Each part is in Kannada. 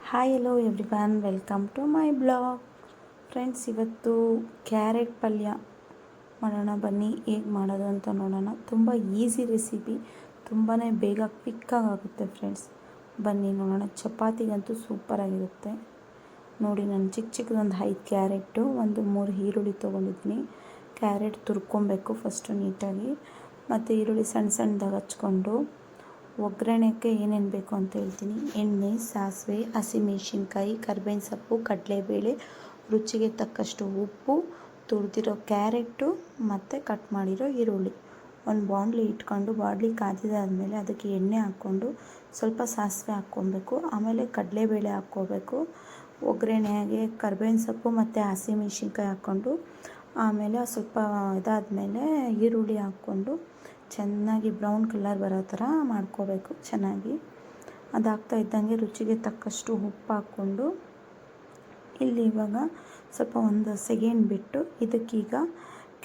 Hi hello everyone, welcome to my blog. Friends, ಇವತ್ತು ಕ್ಯಾರೆಟ್ ಪಲ್ಯ ಮಾಡೋಣ. ಬನ್ನಿ ಹೇಗೆ ಮಾಡೋದು ಅಂತ ನೋಡೋಣ. ತುಂಬ ಈಸಿ ರೆಸಿಪಿ, ತುಂಬಾ ಬೇಗ ಕ್ವಿಕ್ಕಾಗಿ ಆಗುತ್ತೆ ಫ್ರೆಂಡ್ಸ್. ಬನ್ನಿ ನೋಡೋಣ. ಚಪಾತಿಗಂತೂ ಸೂಪರಾಗಿರುತ್ತೆ. ನೋಡಿ, ನಾನು ಚಿಕ್ಕದೊಂದು 5 ಕ್ಯಾರೆಟು, ಒಂದು 3 ಈರುಳ್ಳಿ ತೊಗೊಂಡಿದ್ದೀನಿ. ಕ್ಯಾರೆಟ್ ತುರ್ಕೊಬೇಕು ಫಸ್ಟು ನೀಟಾಗಿ, ಮತ್ತು ಈರುಳ್ಳಿ ಸಣ್ಣ ಸಣ್ಣದಾಗಿ ಹಚ್ಕೊಂಡು ಒಗ್ಗರಣೆಗೆ ಏನೇನು ಬೇಕು ಅಂತ ಹೇಳ್ತೀನಿ. ಎಣ್ಣೆ, ಸಾಸಿವೆ, ಹಸಿಮೆಣಸಿನ್ಕಾಯಿ, ಕರಿಬೇವಿನ ಸೊಪ್ಪು, ಕಡಲೆಬೇಳೆ, ರುಚಿಗೆ ತಕ್ಕಷ್ಟು ಉಪ್ಪು, ತುರಿದಿರೋ ಕ್ಯಾರೆಟು ಮತ್ತು ಕಟ್ ಮಾಡಿರೋ ಈರುಳ್ಳಿ. ಒಂದು ಬಾಣಲಿ ಇಟ್ಕೊಂಡು ಬಾಣಲಿ ಕಾದಿದಾದ್ಮೇಲೆ ಅದಕ್ಕೆ ಎಣ್ಣೆ ಹಾಕ್ಕೊಂಡು ಸ್ವಲ್ಪ ಸಾಸಿವೆ ಹಾಕ್ಕೊಬೇಕು. ಆಮೇಲೆ ಕಡಲೆಬೇಳೆ ಹಾಕ್ಕೋಬೇಕು. ಒಗ್ಗರಣೆಗೆ ಕರಿಬೇವಿನ ಸೊಪ್ಪು ಮತ್ತು ಹಸಿಮೆಣಸಿನ್ಕಾಯಿ ಹಾಕ್ಕೊಂಡು ಆಮೇಲೆ ಸ್ವಲ್ಪ ಇದಾದಮೇಲೆ ಈರುಳ್ಳಿ ಹಾಕ್ಕೊಂಡು ಚೆನ್ನಾಗಿ ಬ್ರೌನ್ ಕಲರ್ ಬರೋ ಥರ ಮಾಡ್ಕೋಬೇಕು. ಚೆನ್ನಾಗಿ ಅದಾಗ್ತಾ ಇದ್ದಂಗೆ ರುಚಿಗೆ ತಕ್ಕಷ್ಟು ಉಪ್ಪು ಹಾಕ್ಕೊಂಡು ಇಲ್ಲಿ ಇವಾಗ ಸ್ವಲ್ಪ ಒಂದು ಸೆಕೆಂಡ್ ಬಿಟ್ಟು ಇದಕ್ಕೀಗ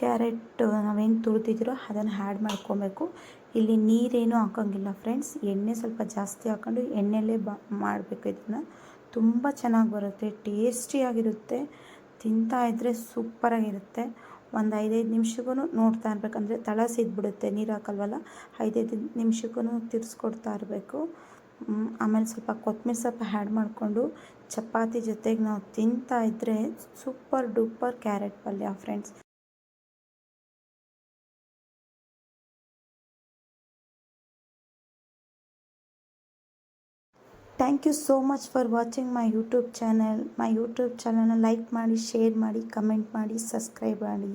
ಕ್ಯಾರೆಟ್ ನಾವೇನು ತುರಿದಿದ್ದೀರೋ ಅದನ್ನು ಆ್ಯಡ್ ಮಾಡ್ಕೊಬೇಕು. ಇಲ್ಲಿ ನೀರೇನು ಹಾಕೋಂಗಿಲ್ಲ ಫ್ರೆಂಡ್ಸ್. ಎಣ್ಣೆ ಸ್ವಲ್ಪ ಜಾಸ್ತಿ ಹಾಕ್ಕೊಂಡು ಎಣ್ಣೆಯಲ್ಲೇ ಮಾಡಬೇಕು. ಇದನ್ನು ತುಂಬ ಚೆನ್ನಾಗಿ ಬರುತ್ತೆ, ಟೇಸ್ಟಿಯಾಗಿರುತ್ತೆ. ತಿಂತಾಯಿದ್ರೆ ಸೂಪರಾಗಿರುತ್ತೆ. ಒಂದು 5-5 ನಿಮಿಷಕ್ಕೂ ನೋಡ್ತಾ ಇರಬೇಕಂದ್ರೆ ತಳ ಸಿದ್ಬಿಡುತ್ತೆ. ನೀರು ಹಾಕಲ್ವಲ್ಲ, 5-5 ನಿಮಿಷಕ್ಕೂ ತಿರ್ಸ್ಕೊಡ್ತಾ ಇರಬೇಕು. ಆಮೇಲೆ ಸ್ವಲ್ಪ ಕೊತ್ತಂಬರಿ ಸೊಪ್ಪು ಆ್ಯಡ್ ಮಾಡಿಕೊಂಡು ಚಪಾತಿ ಜೊತೆಗೆ ನಾವು ತಿಂತಾ ಇದ್ದರೆ ಸೂಪರ್ ಡೂಪರ್ ಕ್ಯಾರೆಟ್ ಪಲ್ಯ friends. Thank you so much for watching my YouTube channel. My YouTube ಚಾನಲ್ನ ಲೈಕ್ ಮಾಡಿ, ಶೇರ್ ಮಾಡಿ, ಕಮೆಂಟ್ ಮಾಡಿ, ಸಬ್ಸ್ಕ್ರೈಬ್ ಮಾಡಿ.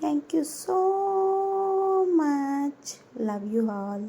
Thank you so much. Love you all.